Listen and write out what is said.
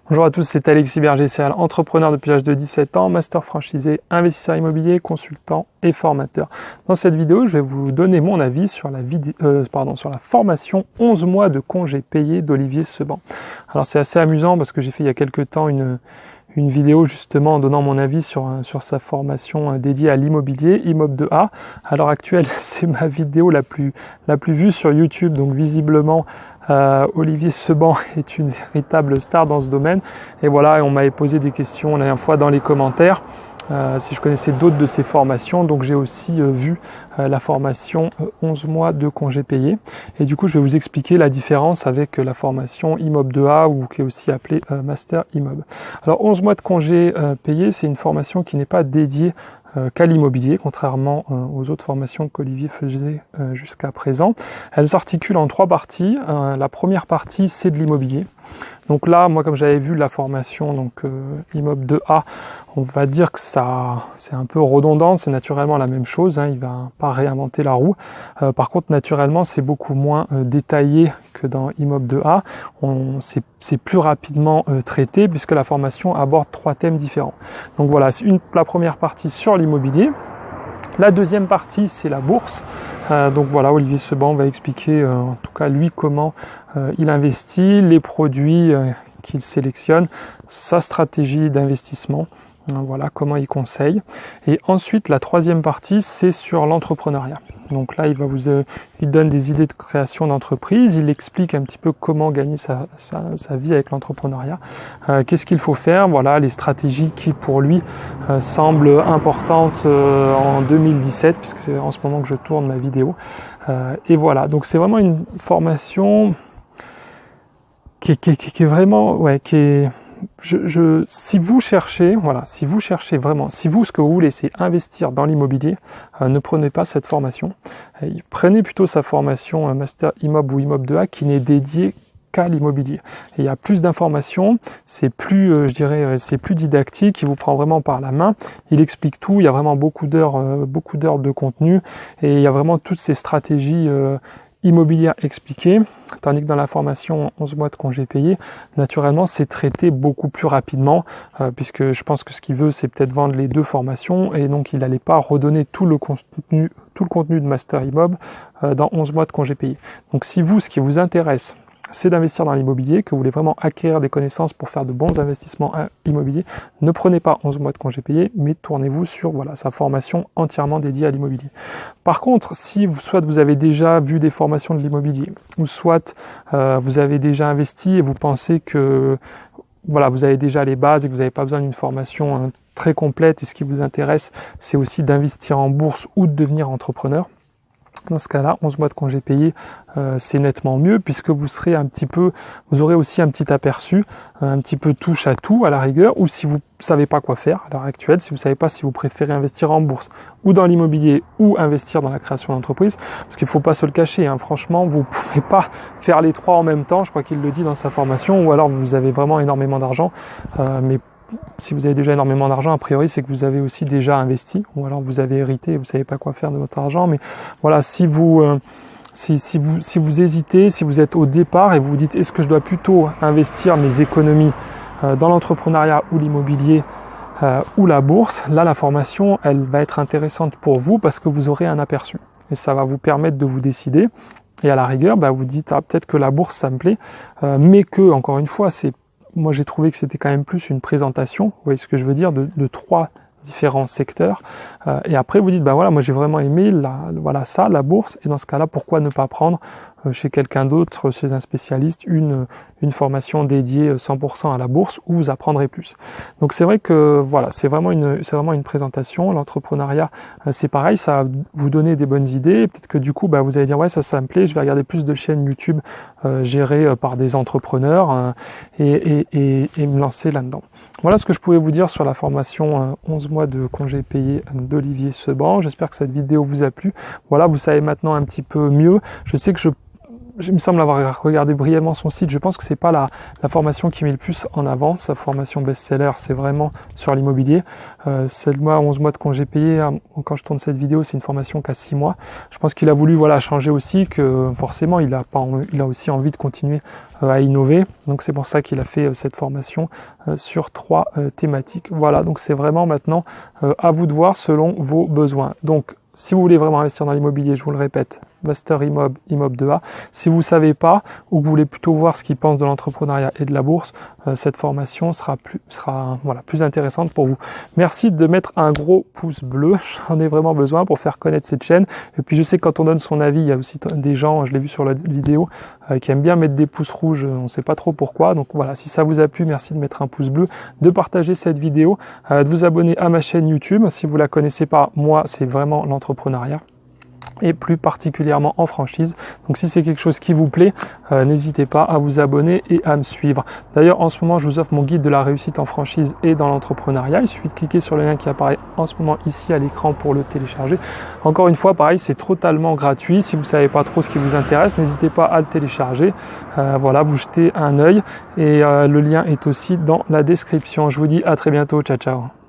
Bonjour à tous, c'est Alexis Berger-Céral, entrepreneur depuis l'âge de 17 ans, master franchisé, investisseur immobilier, consultant et formateur. Dans cette vidéo, je vais vous donner mon avis sur sur la formation 11 mois de congés payés d'Olivier Seban. Alors c'est assez amusant parce que j'ai fait il y a quelques temps une vidéo justement en donnant mon avis sur sa formation dédiée à l'immobilier, Immeuble 2A. À l'heure actuelle, c'est ma vidéo la plus vue sur YouTube, donc visiblement Olivier Seban est une véritable star dans ce domaine. Et voilà, on m'avait posé des questions la dernière fois dans les commentaires si je connaissais d'autres de ces formations. Donc j'ai aussi vu la formation 11 mois de congés payés. Et du coup, je vais vous expliquer la différence avec la formation Immeuble 2A ou qui est aussi appelée Master Immeuble. Alors 11 mois de congés payés, c'est une formation qui n'est pas dédiée qu'à l'immobilier, contrairement aux autres formations qu'Olivier faisait jusqu'à présent. Elle s'articule en 3 parties. La première partie, c'est de l'immobilier. Donc là, moi, comme j'avais vu la formation Immeuble 2A, on va dire que c'est un peu redondant, c'est naturellement la même chose, il ne va pas réinventer la roue. Par contre, naturellement, c'est beaucoup moins détaillé que dans Immeuble 2A. C'est plus rapidement traité puisque la formation aborde 3 thèmes différents. Donc voilà, c'est la première partie sur l'immobilier. La deuxième partie, c'est la bourse. Donc voilà, Olivier Seban va expliquer, en tout cas lui, comment il investit, les produits qu'il sélectionne, sa stratégie d'investissement. Voilà comment il conseille. Et ensuite, la troisième partie, c'est sur l'entrepreneuriat. Donc là, il donne des idées de création d'entreprise, il explique un petit peu comment gagner sa vie avec l'entrepreneuriat, qu'est-ce qu'il faut faire, voilà, les stratégies qui pour lui semblent importantes en 2017, puisque c'est en ce moment que je tourne ma vidéo. Et voilà, donc c'est vraiment une formation qui est vraiment, si vous cherchez vraiment, si ce que vous voulez, c'est investir dans l'immobilier, ne prenez pas cette formation. Prenez plutôt sa formation Master Immeuble ou Immeuble 2A qui n'est dédiée qu'à l'immobilier. Il y a plus d'informations, c'est plus, c'est plus didactique, il vous prend vraiment par la main, il explique tout, il y a vraiment beaucoup d'heures de contenu et il y a vraiment toutes ces stratégies immobilière expliquée, tandis que dans la formation 11 mois de congés payés, naturellement, c'est traité beaucoup plus rapidement, puisque je pense que ce qu'il veut, c'est peut-être vendre les 2 formations, et donc il n'allait pas redonner tout le contenu de Master Immeuble dans 11 mois de congés payés. Donc si ce qui vous intéresse, c'est d'investir dans l'immobilier, que vous voulez vraiment acquérir des connaissances pour faire de bons investissements immobiliers, ne prenez pas 11 mois de congés payés, mais tournez-vous sur sa formation entièrement dédiée à l'immobilier. Par contre, si soit vous avez déjà vu des formations de l'immobilier, ou soit vous avez déjà investi et vous pensez que vous avez déjà les bases et que vous n'avez pas besoin d'une formation très complète, et ce qui vous intéresse, c'est aussi d'investir en bourse ou de devenir entrepreneur, dans ce cas-là, 11 mois de congés payés, c'est nettement mieux puisque vous aurez aussi un petit aperçu, un petit peu touche à tout à la rigueur, ou si vous ne savez pas quoi faire à l'heure actuelle, si vous ne savez pas si vous préférez investir en bourse ou dans l'immobilier ou investir dans la création d'entreprise, parce qu'il ne faut pas se le cacher, franchement, vous ne pouvez pas faire les 3 en même temps, je crois qu'il le dit dans sa formation, ou alors vous avez vraiment énormément d'argent, mais si vous avez déjà énormément d'argent, a priori, c'est que vous avez aussi déjà investi, ou alors vous avez hérité et vous ne savez pas quoi faire de votre argent. Mais voilà, si vous hésitez, si vous êtes au départ et vous vous dites est-ce que je dois plutôt investir mes économies dans l'entrepreneuriat ou l'immobilier ou la bourse, là la formation, elle va être intéressante pour vous parce que vous aurez un aperçu. Et ça va vous permettre de vous décider. Et à la rigueur, vous dites peut-être que la bourse, ça me plaît, mais que, encore une fois, moi j'ai trouvé que c'était quand même plus une présentation, vous voyez ce que je veux dire, de 3 différents secteurs, et après vous dites moi j'ai vraiment aimé la bourse, et dans ce cas-là, pourquoi ne pas prendre chez quelqu'un d'autre, chez un spécialiste, une formation dédiée 100% à la bourse où vous apprendrez plus. Donc c'est vrai que c'est vraiment une présentation. L'entrepreneuriat, c'est pareil, ça va vous donner des bonnes idées. Peut-être que du coup, vous allez dire ça me plaît, je vais regarder plus de chaînes YouTube gérées par des entrepreneurs et me lancer là-dedans. Voilà ce que je pouvais vous dire sur la formation 11 mois de congés payés d'Olivier Seban. J'espère que cette vidéo vous a plu. Voilà, vous savez maintenant un petit peu mieux. Je sais que il me semble avoir regardé brièvement son site. Je pense que c'est pas la formation qui met le plus en avant. Sa formation best-seller, c'est vraiment sur l'immobilier. 7 mois, 11 mois de congé payé, quand je tourne cette vidéo, c'est une formation qu'à 6 mois. Je pense qu'il a voulu changer aussi, que forcément il a aussi envie de continuer à innover. Donc c'est pour ça qu'il a fait cette formation sur 3 thématiques. Voilà, donc c'est vraiment maintenant à vous de voir selon vos besoins. Donc si vous voulez vraiment investir dans l'immobilier, je vous le répète, Master Immob, Immob 2A. Si vous ne savez pas ou que vous voulez plutôt voir ce qu'il pense de l'entrepreneuriat et de la bourse, cette formation sera plus intéressante pour vous. Merci de mettre un gros pouce bleu, j'en ai vraiment besoin pour faire connaître cette chaîne. Et puis je sais que quand on donne son avis, il y a aussi des gens, je l'ai vu sur la vidéo, qui aiment bien mettre des pouces rouges, on ne sait pas trop pourquoi. Donc voilà, si ça vous a plu, merci de mettre un pouce bleu, de partager cette vidéo, de vous abonner à ma chaîne YouTube. Si vous ne la connaissez pas, moi c'est vraiment l'entrepreneuriat, et plus particulièrement en franchise. Donc si c'est quelque chose qui vous plaît, n'hésitez pas à vous abonner et à me suivre. D'ailleurs, en ce moment, je vous offre mon guide de la réussite en franchise et dans l'entrepreneuriat. Il suffit de cliquer sur le lien qui apparaît en ce moment ici à l'écran pour le télécharger. Encore une fois, pareil, c'est totalement gratuit. Si vous ne savez pas trop ce qui vous intéresse, n'hésitez pas à le télécharger. Voilà, vous jetez un œil et le lien est aussi dans la description. Je vous dis à très bientôt. Ciao, ciao.